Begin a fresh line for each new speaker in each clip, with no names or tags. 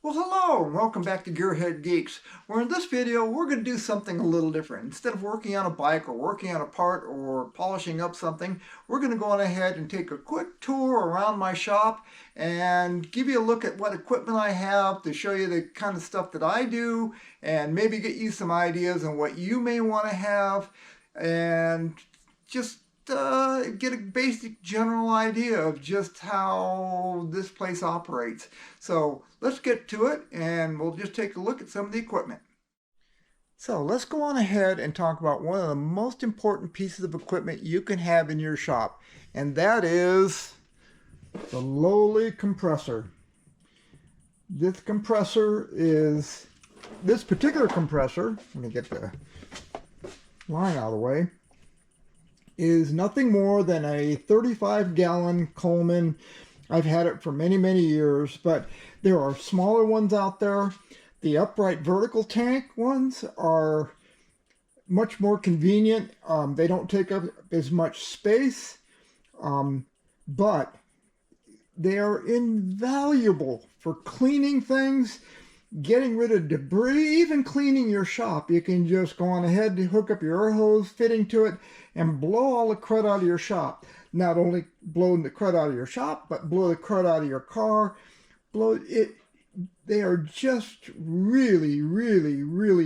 Well, hello and welcome back to GearHeadGeeks, where in this video we're going to do something a little different. Instead of working on a bike or working on a part or polishing up something, we're going to go on ahead and take a quick tour around my shop and give you a look at what equipment I have to show you the kind of stuff that I do and maybe get you some ideas on what you may want to have and just get a basic general idea of just how this place operates. So let's get to it and we'll just take a look at some of the equipment. So let's go on ahead and talk about one of the most important pieces of equipment you can have in your shop, and that is the lowly compressor. This particular compressor, let me get the line out of the way, is nothing more than a 35-gallon Coleman. I've had it for many years, but there are smaller ones out there. The upright vertical tank ones are much more convenient. They don't take up as much space, but they are invaluable for cleaning things, getting rid of debris, even cleaning your shop. You can just go on ahead and hook up your air hose fitting to it and blow all the crud out of your shop. Not only blow the crud out of your shop, but blow the crud out of your car. Blow it. They are just really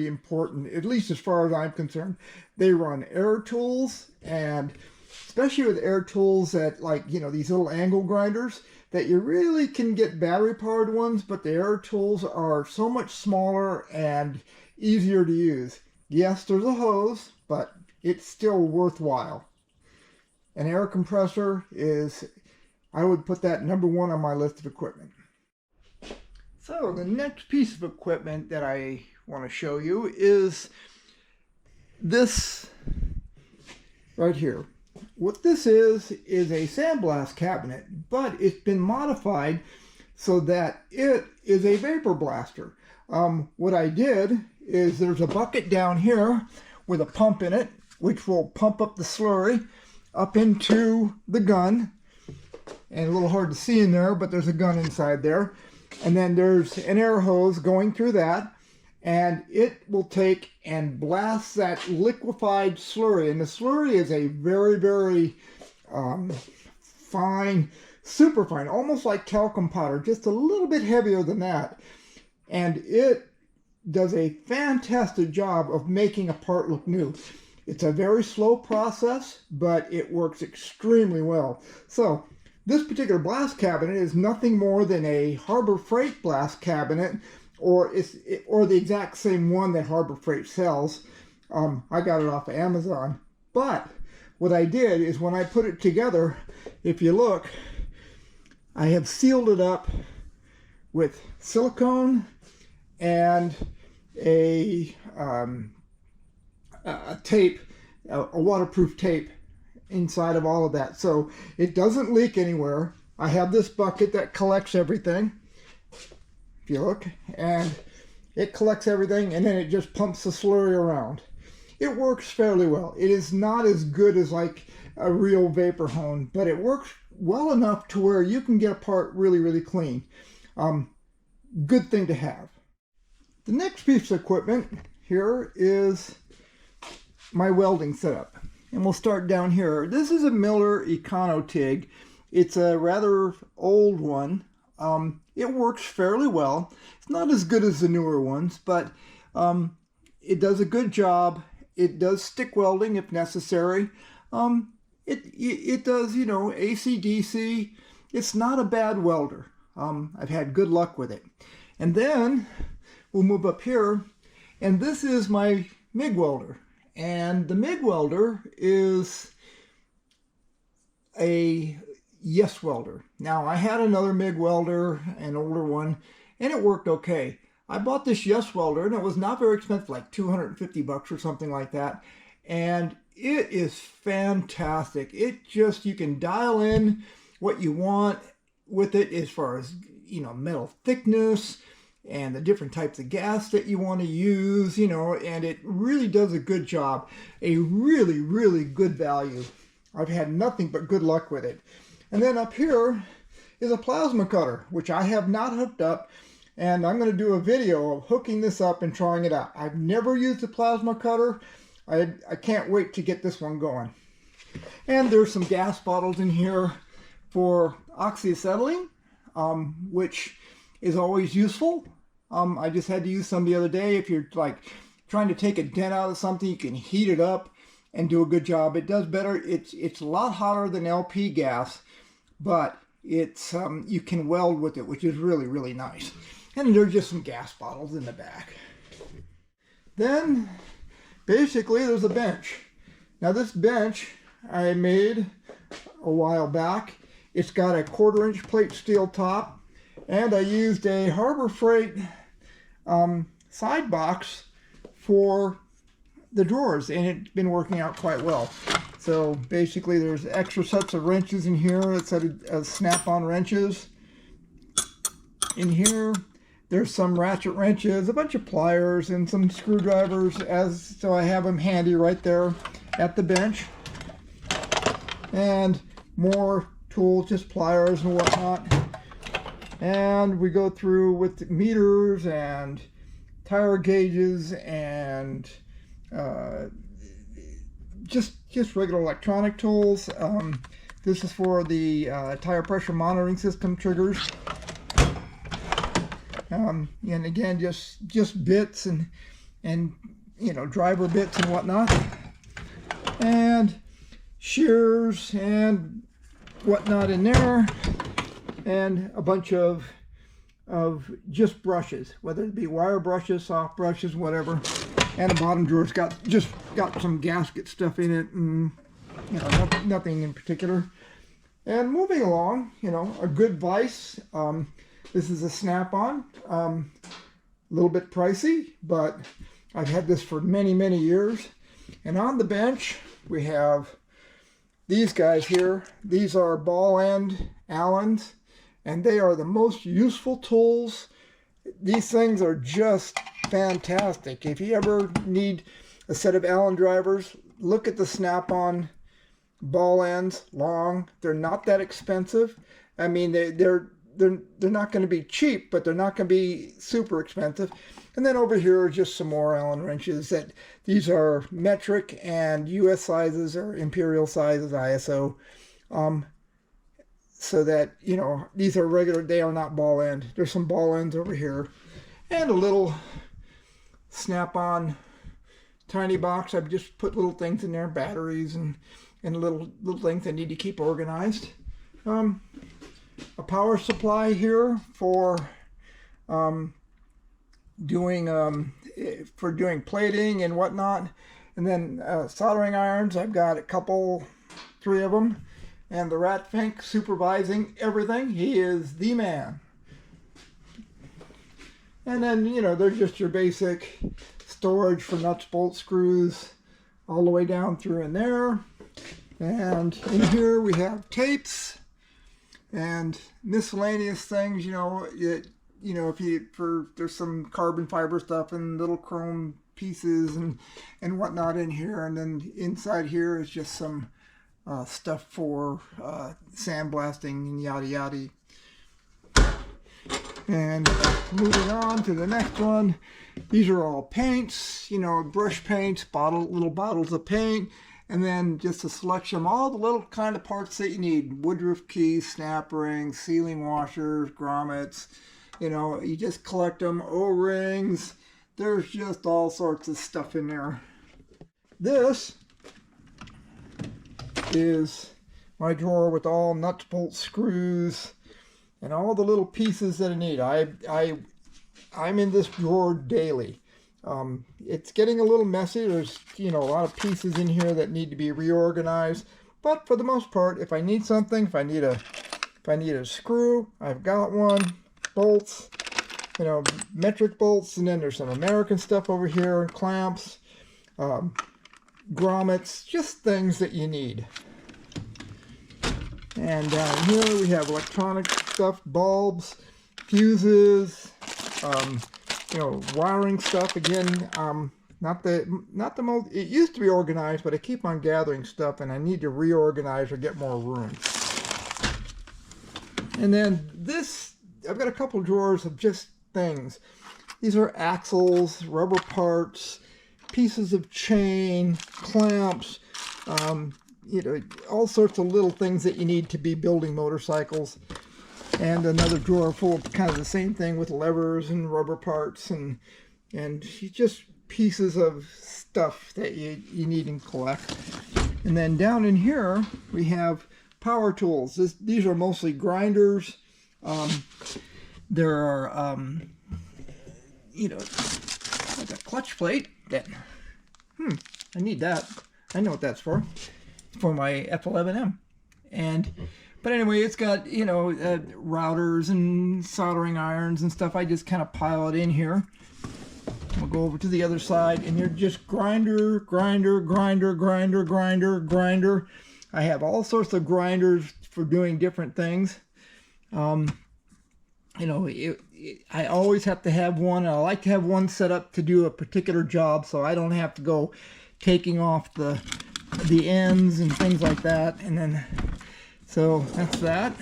important, at least as far as I'm concerned. They run air tools, and especially with air tools that, like, you know, these little angle grinders, that you really can get battery powered ones, but the air tools are so much smaller and easier to use. Yes, there's a hose, but it's still worthwhile. An air compressor is, I would put that #1 on my list of equipment. So the next piece of equipment that I want to show you is this right here. What this is a sandblast cabinet, but it's been modified so that it is a vapor blaster. What I did is there's a bucket down here with a pump in it, which will pump up the slurry up into the gun. And a little hard to see in there, but there's a gun inside there. And then there's an air hose going through that, and it will take and blast that liquefied slurry. And the slurry is a very fine, super fine, almost like talcum powder, just a little bit heavier than that. And it does a fantastic job of making a part look new. It's a very slow process, but it works extremely well. So this particular blast cabinet is nothing more than a Harbor Freight blast cabinet, or the exact same one that Harbor Freight sells. I got it off of Amazon. But what I did is when I put it together, if you look, I have sealed it up with silicone and a tape, a waterproof tape inside of all of that, so it doesn't leak anywhere. I have this bucket that collects everything, if you look, and it collects everything, and then it just pumps the slurry around. It works fairly well. It is not as good as like a real vapor hone, but it works well enough to where you can get a part really clean. Good thing to have. The next piece of equipment here is my welding setup. And we'll start down here. This is a Miller Econo-TIG. It's a rather old one. It works fairly well. It's not as good as the newer ones, but it does a good job. It does stick welding if necessary. It does, you know, AC/DC. It's not a bad welder. I've had good luck with it. And then we'll move up here, and this is my MIG welder. And the MIG welder is a yes welder. Now, I had another MIG welder, an older one, and it worked okay. I bought this yes welder, and it was not very expensive, like 250 bucks or something like that. And it is fantastic. It just, you can dial in what you want with it as far as, you know, metal thickness, and the different types of gas that you want to use, you know, and it really does a good job. A really good value. I've had nothing but good luck with it. And then up here is a plasma cutter, which I have not hooked up. and I'm going to do a video of hooking this up and trying it out. I've never used a plasma cutter. I can't wait to get this one going. And there's some gas bottles in here for oxyacetylene, which is always useful. I just had to use some the other day. If you're like trying to take a dent out of something, you can heat it up and do a good job. It does better. It's a lot hotter than LP gas, but it's you can weld with it, which is really, really nice. And there's just some gas bottles in the back. Then basically there's a bench. Now this bench I made a while back. It's got a 1/4-inch plate steel top, and I used a Harbor Freight side box for the drawers, and it's been working out quite well. So basically there's extra sets of wrenches in here. It's a snap-on wrenches in here. There's some ratchet wrenches, a bunch of pliers, and some screwdrivers, so I have them handy right there at the bench. And more tools, just pliers and whatnot. And we go through with meters and tire gauges and just regular electronic tools. This is for the tire pressure monitoring system triggers. And again, just bits and you know, driver bits and whatnot, and shears and whatnot in there, and a bunch of just brushes, whether it be wire brushes, soft brushes, whatever. And the bottom drawer's got some gasket stuff in it, and you know, nothing in particular. And moving along, you know, a good vise. This is a snap-on, a little bit pricey, but I've had this for many, many years. And on the bench, we have these guys here. These are ball end Allens, and they are the most useful tools. These things are just fantastic. If you ever need a set of Allen drivers, look at the snap-on ball ends, long. They're not that expensive. I mean, they're not going to be cheap, but they're not going to be super expensive. And then over here are just some more Allen wrenches. These are metric and US sizes or imperial sizes, ISO. So that, you know, these are regular, they are not ball end. There's some ball ends over here. And a little snap-on tiny box. I've just put little things in there, batteries and little things that need to keep organized. A power supply here for doing plating and whatnot, and then soldering irons. I've got three of them, and the Rat Fink supervising everything. He is the man. And then, you know, there's just your basic storage for nuts, bolts, screws, all the way down through in there. And in here we have tapes and miscellaneous things, you know, there's some carbon fiber stuff and little chrome pieces and whatnot in here. And then inside here is just some stuff for sandblasting and yada yada. And moving on to the next one, these are all paints, you know, brush paints, little bottles of paint, and then just a selection of all the little kind of parts that you need. Woodruff keys, snap rings, sealing washers, grommets, you know, you just collect them, O-rings. There's just all sorts of stuff in there. This is my drawer with all nuts, bolts, screws, and all the little pieces that I need. I'm in this drawer daily. It's getting a little messy. There's, you know, a lot of pieces in here that need to be reorganized. But for the most part, if I need something, if I need a screw, I've got one. Bolts, you know, metric bolts, and then there's some American stuff over here, clamps, grommets, just things that you need. And down here we have electronic stuff, bulbs, fuses, you know, wiring stuff. Again, not the most. It used to be organized, but I keep on gathering stuff, and I need to reorganize or get more room. And then this, I've got a couple drawers of just things. These are axles, rubber parts, pieces of chain, clamps, you know, all sorts of little things that you need to be building motorcycles. And another drawer full of kind of the same thing with levers and rubber parts and just pieces of stuff that you need and collect. And then down in here we have power tools. These are mostly grinders. There are, you know, like a clutch plate that, I need that. I know what that's for. It's for my F11M. But anyway, it's got, you know, routers and soldering irons and stuff. I just kind of pile it in here. We'll go over to the other side, and you're just grinder. I have all sorts of grinders for doing different things. You know, I always have to have one. I like to have one set up to do a particular job, so I don't have to go taking off the ends and things like that. And then, so that's that.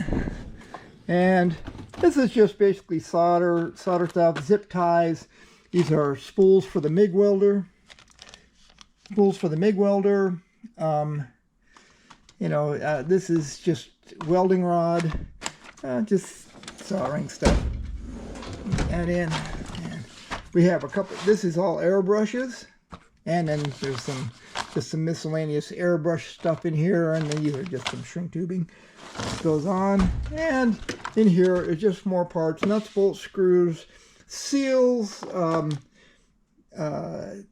And this is just basically solder stuff, zip ties. These are spools for the MIG welder. You know, this is just welding rod, just soldering stuff. Add in, and we have a couple. This is all airbrushes, and then there's just some miscellaneous airbrush stuff in here, and these are just some shrink tubing. This goes on, and in here is just more parts, nuts, bolts, screws, seals,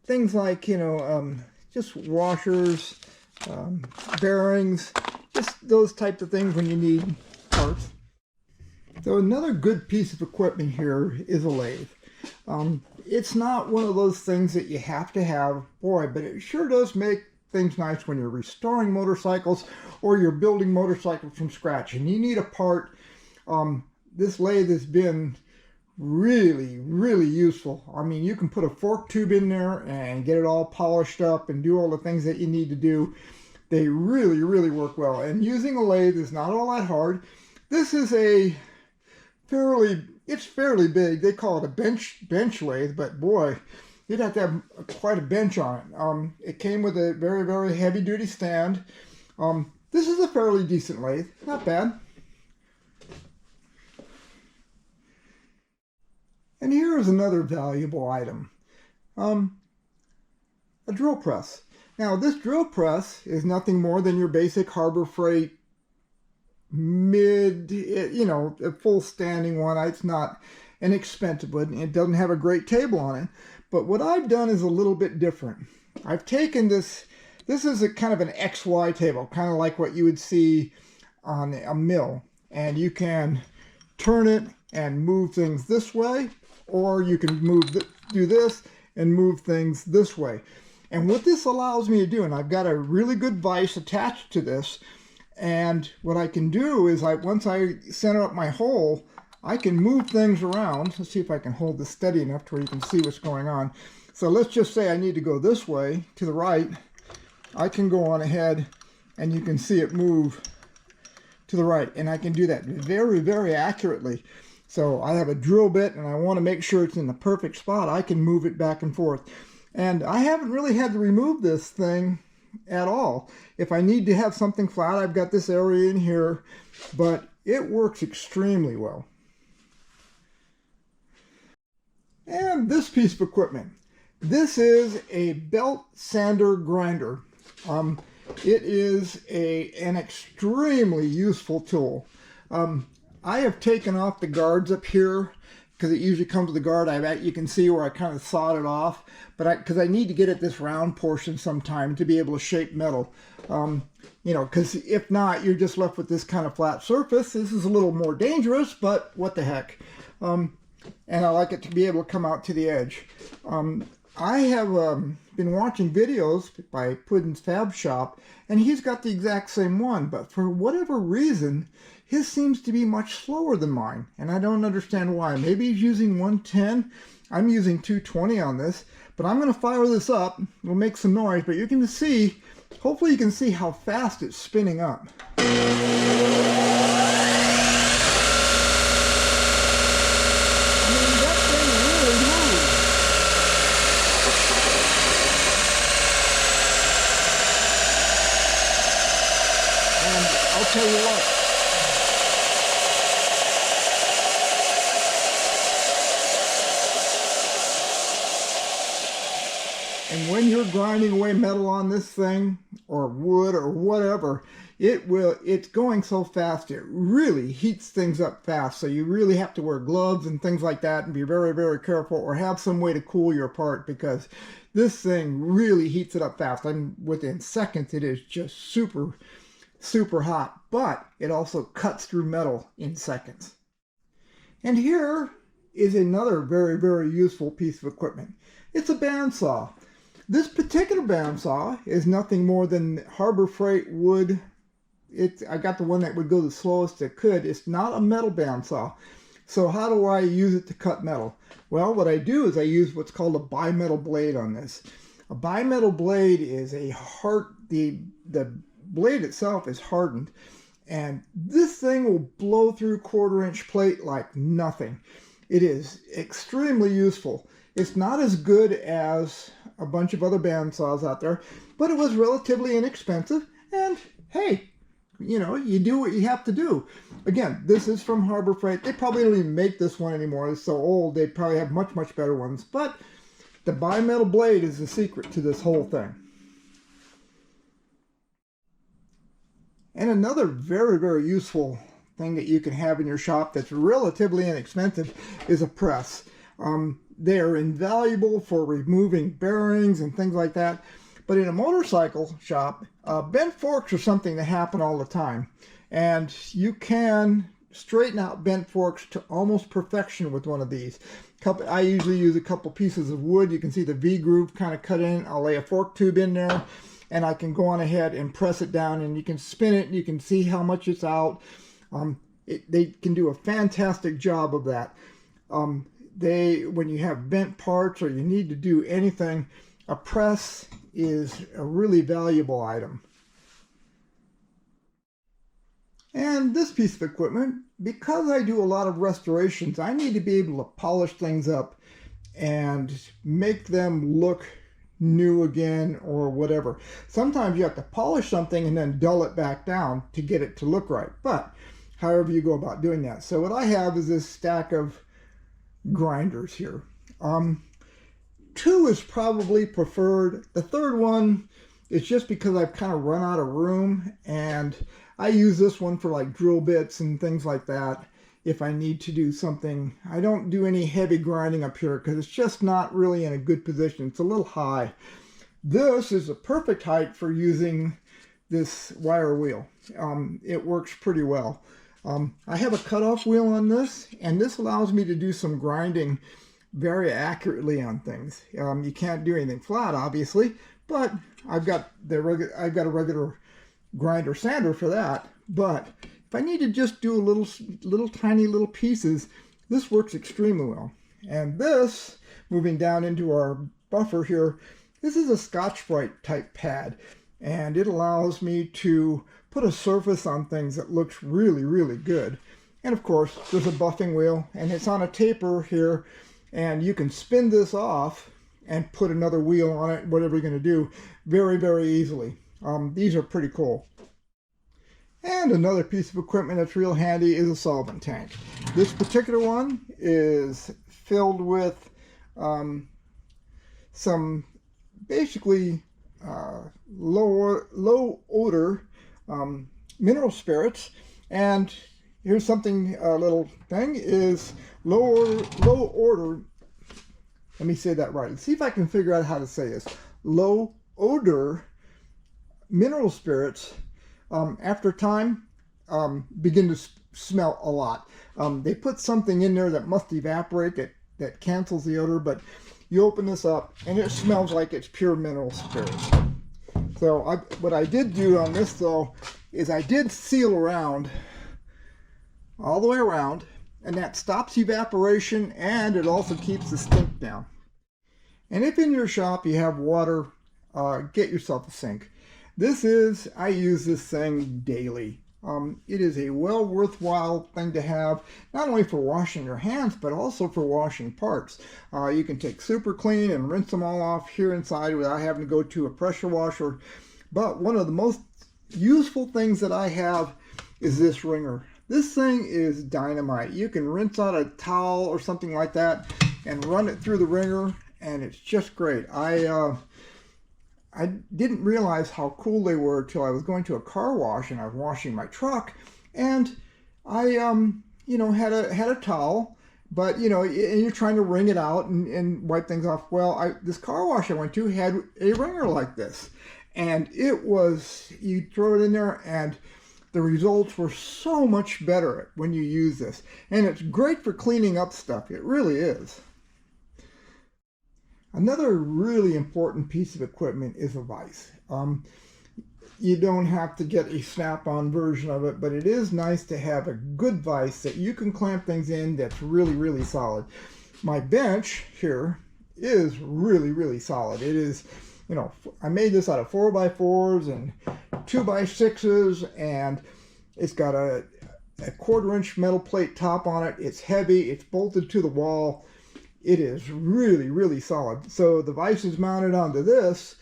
things like, you know, just washers, bearings, just those types of things when you need parts. So another good piece of equipment here is a lathe. It's not one of those things that you have to have, boy, but it sure does make things nice when you're restoring motorcycles or you're building motorcycles from scratch and you need a part. This lathe has been really useful. I mean, you can put a fork tube in there and get it all polished up and do all the things that you need to do. They really work well, and using a lathe is not all that hard. This is a it's fairly big. They call it a bench lathe, but boy, you'd have to have quite a bench on it. It came with a very heavy duty stand. This is a fairly decent lathe, not bad. And here is another valuable item, a drill press. Now this drill press is nothing more than your basic Harbor Freight you know, a full standing one. It's not an expensive one. It doesn't have a great table on it. But what I've done is a little bit different. I've taken this is a kind of an XY table, kind of like what you would see on a mill. And you can turn it and move things this way, or you can do this and move things this way. And what this allows me to do, and I've got a really good vise attached to this, and what I can do is once I center up my hole, I can move things around. Let's see if I can hold this steady enough to where you can see what's going on. So let's just say I need to go this way to the right. I can go on ahead and you can see it move to the right, and I can do that very accurately. So I have a drill bit and I want to make sure it's in the perfect spot. I can move it back and forth. And I haven't really had to remove this thing at all. If I need to have something flat, I've got this area in here, but it works extremely well. And this piece of equipment. This is a belt sander grinder. It is an extremely useful tool. I have taken off the guards up here because it usually comes with the guard. You can see where I kind of sawed it off, but because I need to get at this round portion sometime to be able to shape metal. You know, because if not, you're just left with this kind of flat surface. This is a little more dangerous, but what the heck. And I like it to be able to come out to the edge. I have been watching videos by Puddin's Fab Shop, and he's got the exact same one, but for whatever reason, his seems to be much slower than mine, and I don't understand why. Maybe he's using 110. I'm using 220 on this, but I'm going to fire this up. It'll make some noise, but you can see, hopefully you can see how fast it's spinning up. I mean, that's tell you what. And when you're grinding away metal on this thing, or wood, or whatever, it's going so fast, it really heats things up fast. So you really have to wear gloves and things like that and be very, very careful, or have some way to cool your part, because this thing really heats it up fast. And within seconds, it is just super, super hot. But it also cuts through metal in seconds. And here is another very, very useful piece of equipment. It's a bandsaw. This particular bandsaw is nothing more than Harbor Freight wood. I got the one that would go the slowest it could. It's not a metal bandsaw. So how do I use it to cut metal? Well, what I do is I use what's called a bimetal blade on this. A bimetal blade is the blade itself is hardened, and this thing will blow through 1/4-inch plate like nothing. It is extremely useful. It's not as good as a bunch of other bandsaws out there, but it was relatively inexpensive, and hey, you know, you do what you have to do. Again, this is from Harbor Freight. They probably don't even make this one anymore. It's so old, they probably have much, much better ones, but the bimetal blade is the secret to this whole thing. And another very, very useful thing that you can have in your shop that's relatively inexpensive is a press. They are invaluable for removing bearings and things like that. But in a motorcycle shop, bent forks are something that happen all the time. And you can straighten out bent forks to almost perfection with one of these. I usually use a couple pieces of wood. You can see the V groove kind of cut in. I'll lay a fork tube in there, and I can go on ahead and press it down, and you can spin it, and you can see how much it's out. They can do a fantastic job of that. When you have bent parts or you need to do anything, a press is a really valuable item. And this piece of equipment, because I do a lot of restorations, I need to be able to polish things up and make them look new again or whatever. Sometimes you have to polish something and then dull it back down to get it to look right, but however you go about doing that. So what I have is this stack of grinders here. 2 is probably preferred. The third one is just because I've kind of run out of room, and I use this one for like drill bits and things like that if I need to do something. I don't do any heavy grinding up here because it's just not really in a good position. It's a little high. This is a perfect height for using this wire wheel. It works pretty well. I have a cutoff wheel on this, and this allows me to do some grinding very accurately on things. You can't do anything flat, obviously, but I've got a regular grinder sander for that. But if I need to just do little tiny little pieces, this works extremely well. And this, moving down into our buffer here, this is a Scotch-Brite type pad, and it allows me to put a surface on things that looks really, really good. And of course, there's a buffing wheel, and it's on a taper here, and you can spin this off and put another wheel on it, whatever you're going to do, very, very easily. These are pretty cool. And another piece of equipment that's real handy is a solvent tank. This particular one is filled with some basically low odor mineral spirits. And here's something, a little thing is low order. Let me say that right. See if I can figure out how to say this. Low odor mineral spirits, after time, begin to smell a lot. They put something in there that must evaporate, that cancels the odor, but you open this up and it smells like it's pure mineral spirits. So what I did do on this though is I did seal around, all the way around, and that stops evaporation, and it also keeps the stink down. And if in your shop you have water, get yourself a sink. I use this thing daily. It is a well worthwhile thing to have, not only for washing your hands, but also for washing parts. You can take Super Clean and rinse them all off here inside without having to go to a pressure washer. But one of the most useful things that I have is this wringer. This thing is dynamite. You can rinse out a towel or something like that and run it through the wringer, and it's just great. I didn't realize how cool they were till I was going to a car wash and I was washing my truck, and I you know, had a towel, but you know, and you're trying to wring it out and wipe things off. Well, this car wash I went to had a wringer like this, and it was, you throw it in there and the results were so much better when you use this. And it's great for cleaning up stuff. It really is. Another really important piece of equipment is a vise. You don't have to get a snap-on version of it, but it is nice to have a good vise that you can clamp things in that's really, really solid. My bench here is really, really solid. It is, you know, I made this out of 4x4s and 2x6s, and it's got a 1/4-inch metal plate top on it. It's heavy, it's bolted to the wall. It is really, really solid. So the vise is mounted onto this,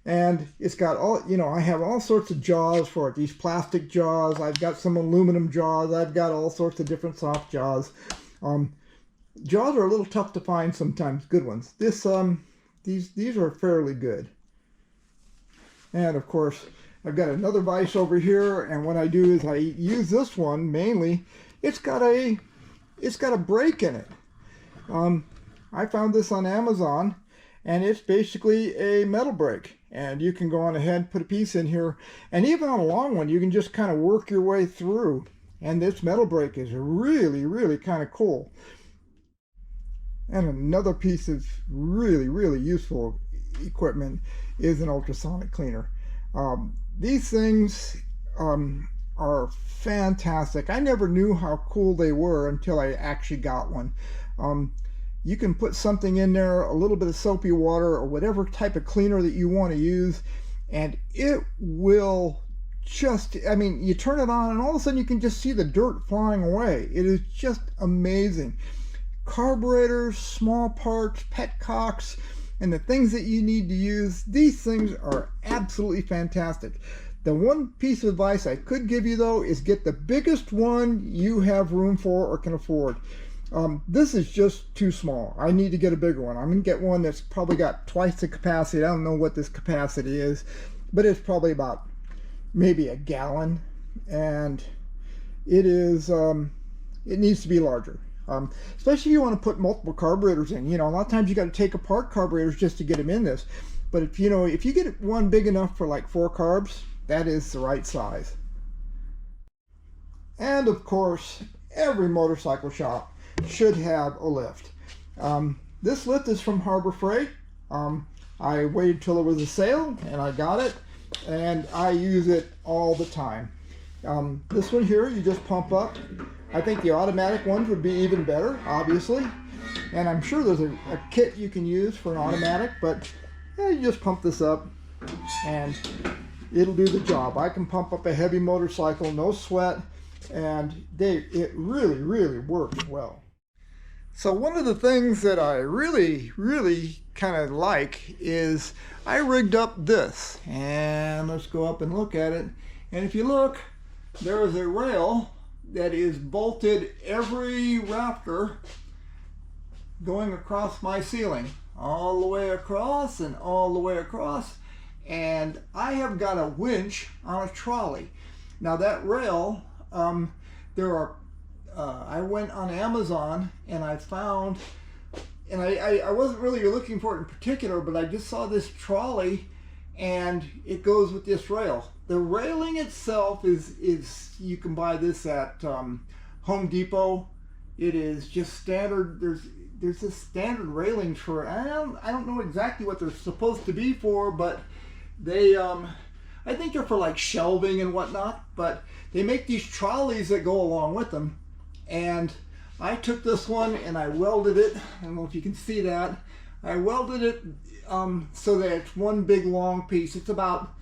and it's got all, you know, I have all sorts of jaws for it. These plastic jaws, I've got some aluminum jaws, I've got all sorts of different soft jaws. Jaws are a little tough to find sometimes, good ones. These are fairly good. And of course, I've got another vise over here, and what I do is I use this one mainly. It's got a brake in it. I found this on Amazon, and it's basically a metal brake. And you can go on ahead and put a piece in here, and even on a long one, you can just kind of work your way through. And this metal brake is really, really kind of cool. And another piece of really, really useful equipment is an ultrasonic cleaner. These things are fantastic. I never knew how cool they were until I actually got one. You can put something in there, a little bit of soapy water or whatever type of cleaner that you want to use, and it will just, I mean, you turn it on and all of a sudden you can just see the dirt flying away. It is just amazing. Carburetors, small parts, petcocks, and the things that you need to use, these things are absolutely fantastic. The one piece of advice I could give you though is get the biggest one you have room for or can afford. This is just too small. I need to get a bigger one. I'm going to get one that's probably got twice the capacity. I don't know what this capacity is, but it's probably about maybe a gallon, and it is it needs to be larger. Especially if you want to put multiple carburetors in. You know, a lot of times you got to take apart carburetors just to get them in this. But if you get one big enough for like 4 carbs, that is the right size. And of course, every motorcycle shop should have a lift. This lift is from Harbor Freight. I waited till there was a sale and I got it, and I use it all the time. This one here, you just pump up. I think the automatic ones would be even better, obviously. And I'm sure there's a kit you can use for an automatic, but yeah, you just pump this up and it'll do the job. I can pump up a heavy motorcycle, no sweat, and it really, really works well. So one of the things that I really, really kind of like is I rigged up this. And let's go up and look at it. And if you look, there is a rail that is bolted every rafter going across my ceiling, all the way across and all the way across. And I have got a winch on a trolley. Now that rail, I went on Amazon and I found, and I wasn't really looking for it in particular, but I just saw this trolley and it goes with this rail. The railing itself is you can buy this at Home Depot. It is just standard. There's this standard railing for it. I don't know exactly what they're supposed to be for, but they I think they're for like shelving and whatnot. But they make these trolleys that go along with them, and I took this one and I welded it. I don't know if you can see that. I welded it so that it's one big long piece. It's about,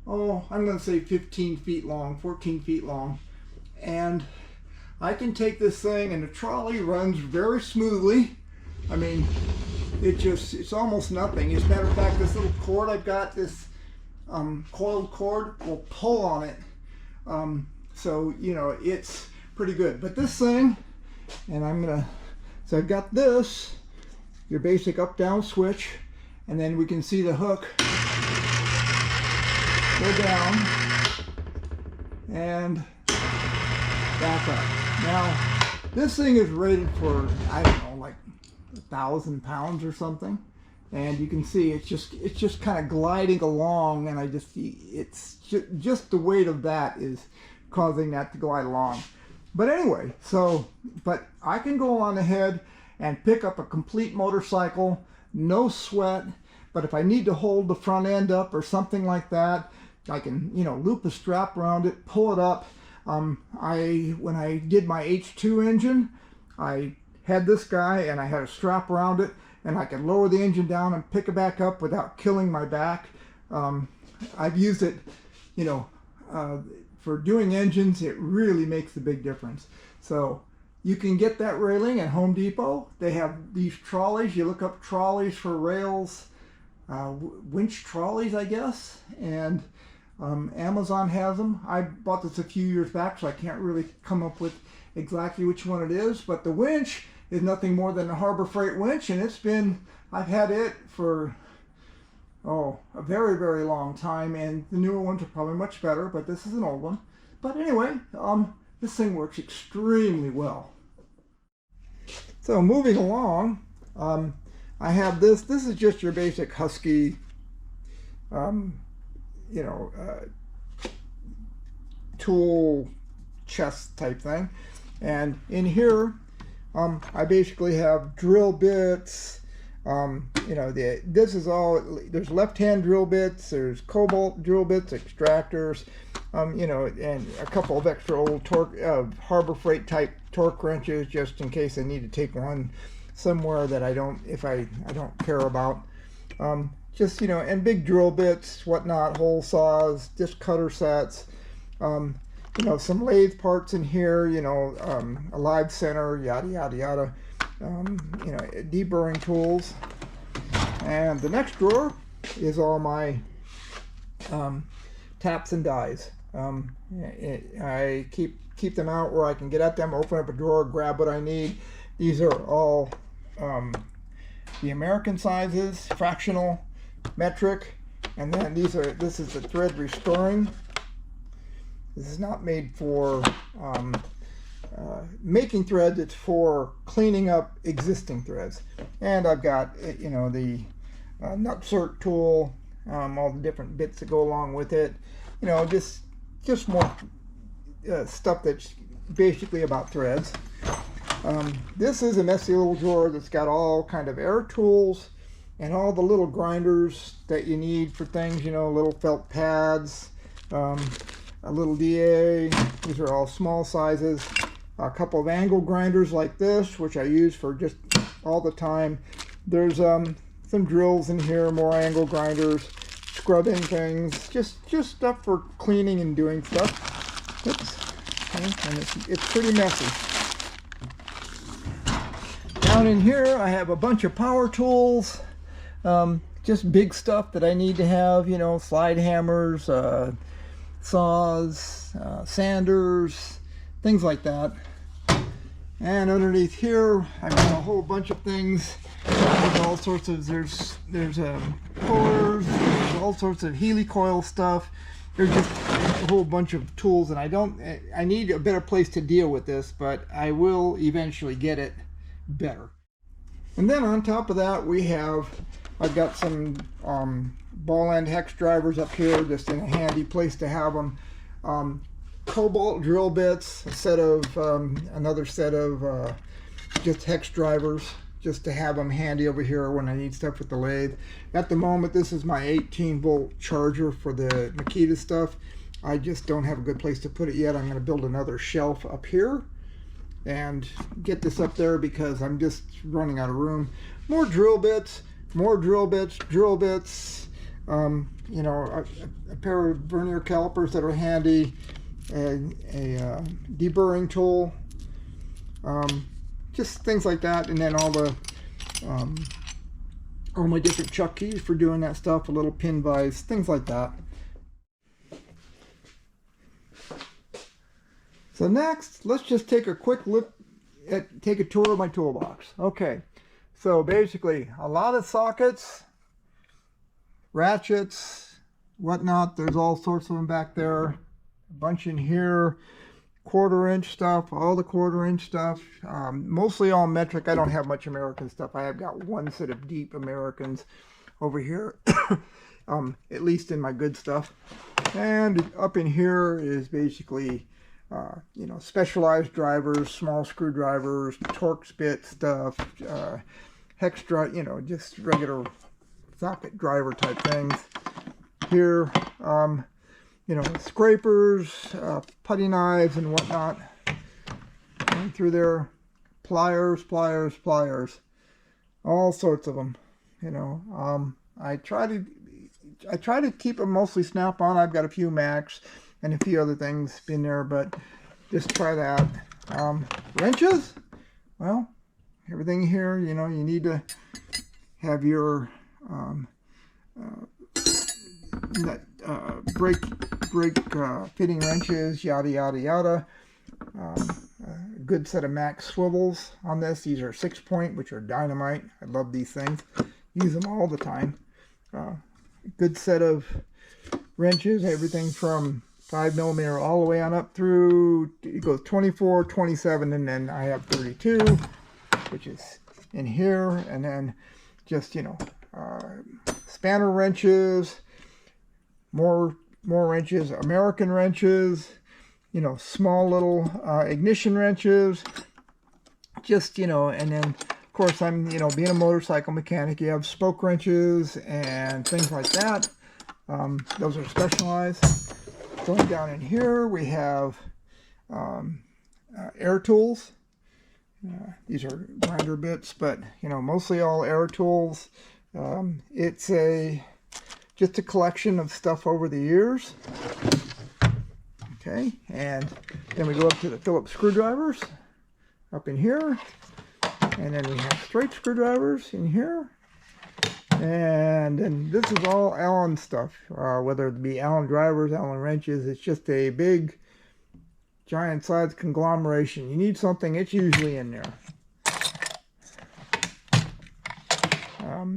oh, I'm going to say 15 feet long, 14 feet long. And I can take this thing and the trolley runs very smoothly. I mean, it's almost nothing. As a matter of fact, this little cord I've got, this coiled cord, will pull on it So, you know, it's pretty good. But this thing, and so I've got this, your basic up-down switch, and then we can see the hook go down and back up. Now, this thing is rated for, I don't know, like 1,000 pounds or something. And you can see it's just kind of gliding along, and it's just the weight of that is causing that to glide along. But anyway, but I can go on ahead and pick up a complete motorcycle, no sweat. But if I need to hold the front end up or something like that, I can, you know, loop a strap around it, pull it up. When I did my H2 engine, I had this guy and I had a strap around it, and I could lower the engine down and pick it back up without killing my back. I've used it, you know, for doing engines. It really makes a big difference. So you can get that railing at Home Depot. They have these trolleys. You look up trolleys for rails, winch trolleys, I guess, and Amazon has them. I bought this a few years back, so I can't really come up with exactly which one it is, but the winch is nothing more than a Harbor Freight winch, and I've had it for a very, very long time, and the newer ones are probably much better, but this is an old one. But anyway, this thing works extremely well. So moving along, I have this is just your basic Husky, you know, tool chest type thing. And in here, I basically have drill bits. You know, this is all, there's left-hand drill bits, there's cobalt drill bits, extractors, you know, and a couple of extra old torque, Harbor Freight type torque wrenches, just in case I need to take one somewhere that I don't care about. Just, you know, and big drill bits, whatnot, hole saws, disc cutter sets, you know, some lathe parts in here, you know, a live center, yada, yada, yada, you know, deburring tools. And the next drawer is all my taps and dies. I keep them out where I can get at them, open up a drawer, grab what I need. These are all the American sizes, fractional, metric, and then this is the thread restoring. This is not made for making threads, it's for cleaning up existing threads. And I've got, you know, the nutsert tool, all the different bits that go along with it, you know, just more stuff that's basically about threads. This is a messy little drawer that's got all kind of air tools and all the little grinders that you need for things, you know, little felt pads, a little DA. These are all small sizes. A couple of angle grinders like this, which I use for just all the time. There's some drills in here, more angle grinders, scrubbing things, just stuff for cleaning and doing stuff. Oops. Okay. And it's pretty messy. Down in here, I have a bunch of power tools, just big stuff that I need to have, you know, slide hammers, saws, sanders, things like that. And underneath here, I've got a whole bunch of things. There's all sorts of, there's pullers, there's all sorts of helicoil stuff. There's just a whole bunch of tools, and I need a better place to deal with this, but I will eventually get it better. And then on top of that, I've got some ball end hex drivers up here, just in a handy place to have them. Cobalt drill bits, another set of just hex drivers, just to have them handy over here when I need stuff with the lathe. At the moment, this is my 18-volt charger for the Makita stuff. I just don't have a good place to put it yet. I'm going to build another shelf up here and get this up there because I'm just running out of room. More drill bits, drill bits, you know, a pair of vernier calipers that are handy, a deburring tool, just things like that, and then all my different chuck keys for doing that stuff, a little pin vise, things like that. So next, let's just take a quick look at, take a tour of my toolbox. Okay, so basically a lot of sockets, ratchets, whatnot. There's all sorts of them back there. A bunch in here. 1/4-inch stuff, all the 1/4-inch stuff. Mostly all metric. I don't have much American stuff. I have got one set of deep Americans over here. At least in my good stuff. And up in here is basically you know, specialized drivers, small screwdrivers, Torx bit stuff, hex drive, you know, just regular socket driver type things. Here, you know, scrapers, putty knives and whatnot. Going through there, pliers, all sorts of them. You know, I try to keep them mostly snap-on. I've got a few Macs and a few other things in there, but just try that. Wrenches, well, everything here, you know, you need to have your brake fitting wrenches, yada yada yada. A good set of Mac swivels on this. These are 6-point, which are dynamite. I love these things. Use them all the time. Good set of wrenches, everything from 5mm all the way on up through, it goes 24, 27, and then I have 32, which is in here, and then just, you know, spanner wrenches, more wrenches, American wrenches, you know, small little ignition wrenches, just, you know, and then of course I'm, you know, being a motorcycle mechanic, you have spoke wrenches and things like that. Those are specialized. Going down in here we have air tools. These are grinder bits, but you know, mostly all air tools. It's just a collection of stuff over the years. Okay, and then we go up to the Phillips screwdrivers up in here, and then we have straight screwdrivers in here, and then this is all Allen stuff, whether it be Allen drivers, Allen wrenches. It's just a big giant size conglomeration. You need something, it's usually in there.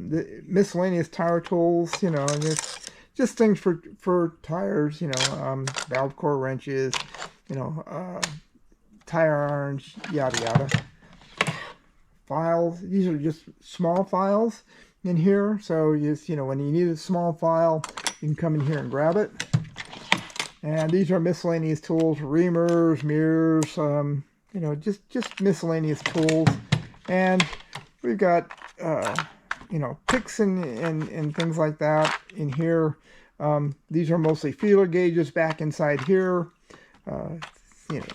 The miscellaneous tire tools, you know, and it's just things for tires, you know, valve core wrenches, you know, tire irons, yada yada. Files, these are just small files in here, so just, you know, when you need a small file, you can come in here and grab it. And these are miscellaneous tools, reamers, mirrors, you know, just miscellaneous tools. And we've got you know, picks and things like that in here. These are mostly feeler gauges back inside here. You know,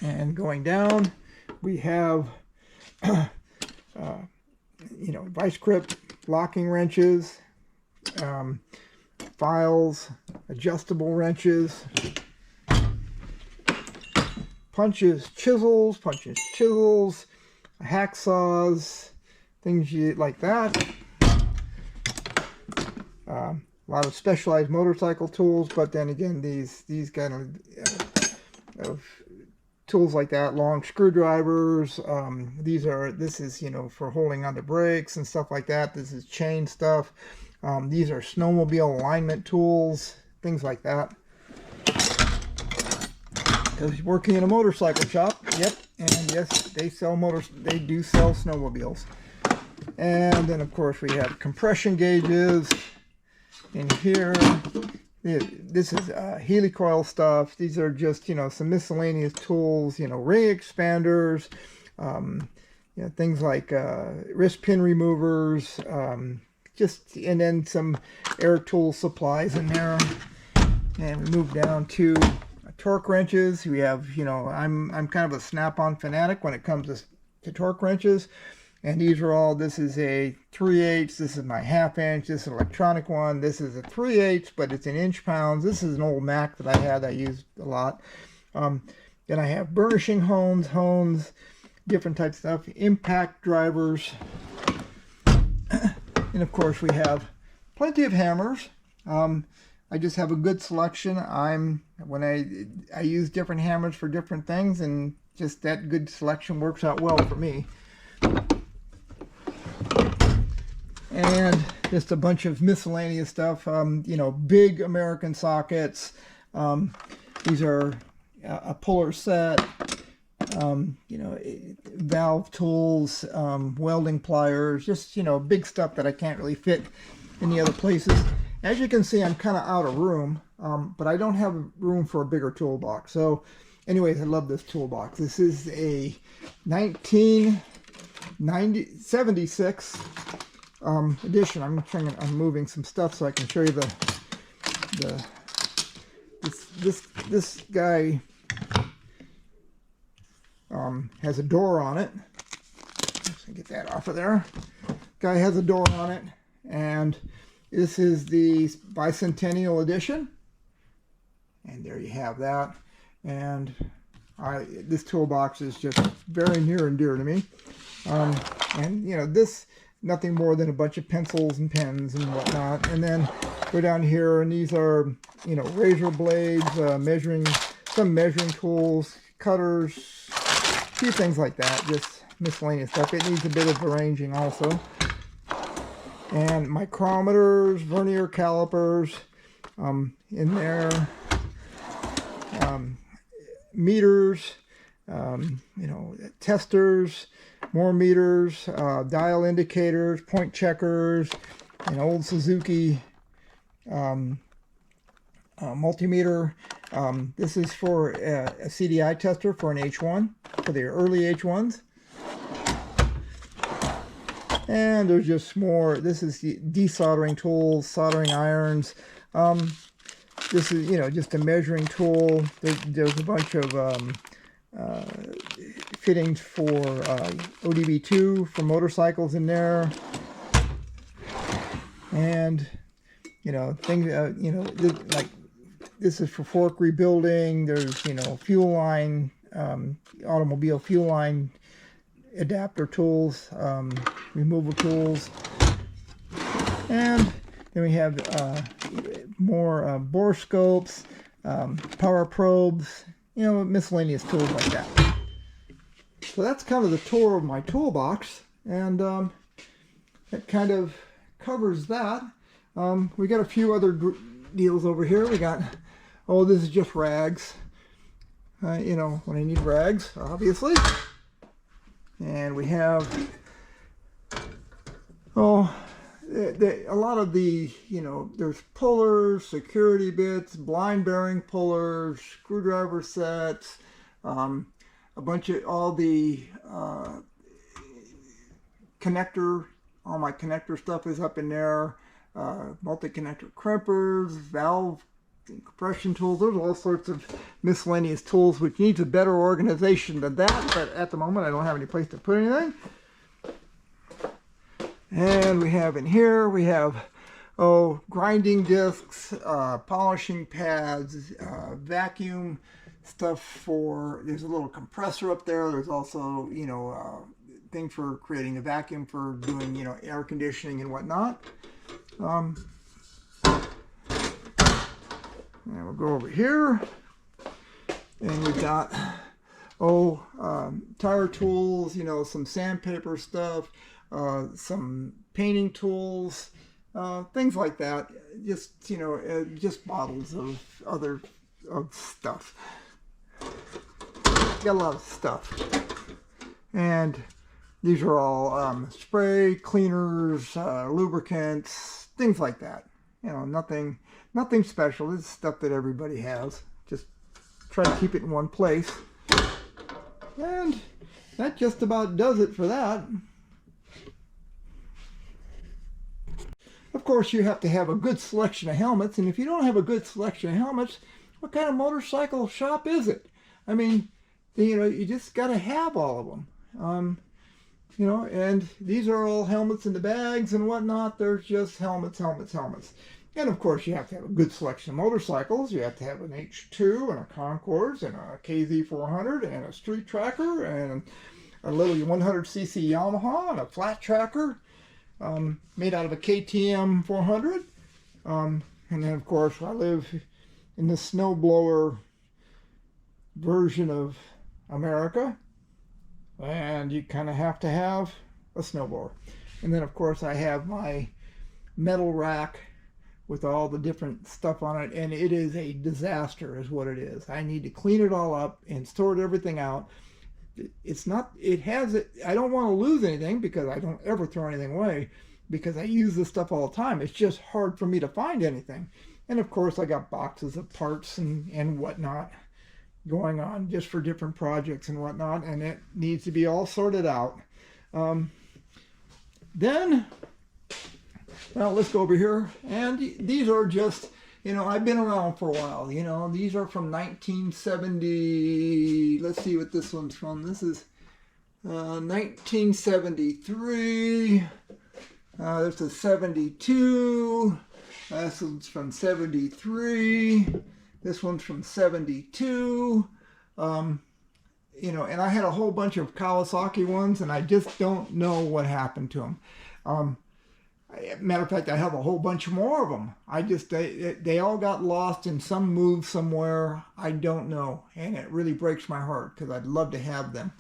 and going down, we have you know, vice grip locking wrenches, files, adjustable wrenches, punches, chisels, hacksaws, things like that. A lot of specialized motorcycle tools, but then again, these kind of tools like that, long screwdrivers. This is, you know, for holding on the brakes and stuff like that. This is chain stuff. These are snowmobile alignment tools, things like that. Because working in a motorcycle shop, yep, and yes, they do sell snowmobiles. And then of course we have compression gauges in here. This is helicoil stuff. These are just, you know, some miscellaneous tools, you know, ring expanders, you know, things like wrist pin removers, and then some air tool supplies in there. And we move down to torque wrenches. We have, you know, I'm kind of a snap-on fanatic when it comes to torque wrenches. And these are all, this is a 3/8, this is my 1/2 inch, this is an electronic one, this is a 3/8, but it's in inch pounds. This is an old Mac that I had, I used a lot. Then I have burnishing hones, different types of stuff, impact drivers. And of course we have plenty of hammers. I just have a good selection. I'm when I use different hammers for different things, and just that good selection works out well for me. And just a bunch of miscellaneous stuff, you know, big American sockets. These are a puller set, you know, valve tools, welding pliers, just, you know, big stuff that I can't really fit in the other places. As you can see, I'm kind of out of room, but I don't have room for a bigger toolbox. So anyways, I love this toolbox. This is a 1976 edition. I'm moving some stuff so I can show you this guy has a door on it. Let's get that off of there. Guy has a door on it, and this is the Bicentennial Edition, and there you have that. And this toolbox is just very near and dear to me. And you know, this, nothing more than a bunch of pencils and pens and whatnot. And then go down here, and these are, you know, razor blades, some measuring tools, cutters, a few things like that, just miscellaneous stuff. It needs a bit of arranging also. And micrometers, vernier calipers in there, meters, you know, testers, more meters, dial indicators, point checkers, an old Suzuki multimeter. This is for a CDI tester for an H1, for the early H1s. And there's just more. This is the desoldering tools, soldering irons. This is, you know, just a measuring tool. There's a bunch of fittings for ODB2 for motorcycles in there. And, you know, things, you know, like this is for fork rebuilding. There's, you know, fuel line, automobile fuel line adapter tools, removal tools. And then we have more bore scopes, power probes, you know, miscellaneous tools like that. So that's kind of the tour of my toolbox, and that kind of covers that. We got a few other deals over here. We got, oh, this is just rags. You know, when I need rags, obviously. And we have, oh, a lot of the, you know, there's pullers, security bits, blind bearing pullers, screwdriver sets, a bunch of all the connector, all my connector stuff is up in there, multi-connector crimpers, valve compression tools. There's all sorts of miscellaneous tools which needs a better organization than that, but at the moment I don't have any place to put anything. And we have in here, we have, oh, grinding discs, polishing pads, vacuum stuff for, there's a little compressor up there. There's also, you know, thing for creating a vacuum for doing, you know, air conditioning and whatnot. And we'll go over here, and we've got, oh, tire tools, you know, some sandpaper stuff, some painting tools, things like that. Just, you know, just bottles of other stuff. Got a lot of stuff. And these are all spray, cleaners, lubricants, things like that. You know, nothing special. This is stuff that everybody has. Just try to keep it in one place. And that just about does it for that. Of course, you have to have a good selection of helmets, and if you don't have a good selection of helmets, what kind of motorcycle shop is it? I mean, you know, you just got to have all of them. You know, and these are all helmets in the bags and whatnot. There's just helmets, helmets, helmets. And of course, you have to have a good selection of motorcycles. You have to have an H2 and a Concords and a KZ400 and a Street Tracker and a little 100cc Yamaha and a flat tracker made out of a KTM 400. And then, of course, I live in the snowblower version of America, and you kind of have to have a snowblower. And then of course I have my metal rack with all the different stuff on it, and it is a disaster is what it is. I need to clean it all up and sort everything out. It's not, it has it, I don't want to lose anything because I don't ever throw anything away because I use this stuff all the time. It's just hard for me to find anything. And of course I got boxes of parts and whatnot going on just for different projects and whatnot, and it needs to be all sorted out. Then, well, let's go over here. And these are just, you know, I've been around for a while. You know, these are from 1970. Let's see what this one's from. This is 1973. There's a 72. This one's from 73. This one's from 72. You know, and I had a whole bunch of Kawasaki ones, and I just don't know what happened to them. Matter of fact, I have a whole bunch more of them. They all got lost in some move somewhere. I don't know, and it really breaks my heart because I'd love to have them.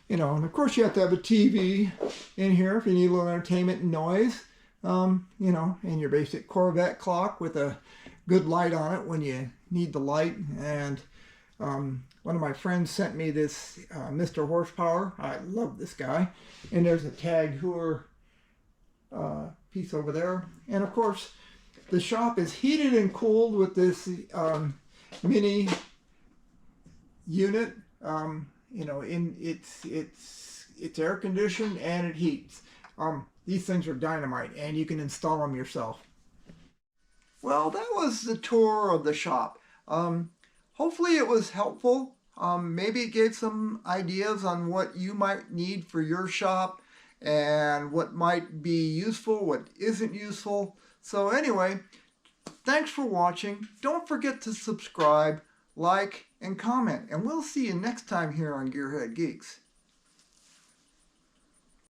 You know, and of course you have to have a TV in here if you need a little entertainment and noise. You know, and your basic Corvette clock with a good light on it when you need the light. And one of my friends sent me this Mr. Horsepower. I love this guy. And there's a Tag Heuer piece over there. And of course, the shop is heated and cooled with this mini unit. You know, it's air conditioned and it heats. These things are dynamite, and you can install them yourself. Well, that was the tour of the shop. Hopefully it was helpful. Maybe it gave some ideas on what you might need for your shop and what might be useful, what isn't useful. So anyway, thanks for watching. Don't forget to subscribe, like, and comment. And we'll see you next time here on Gearhead Geeks.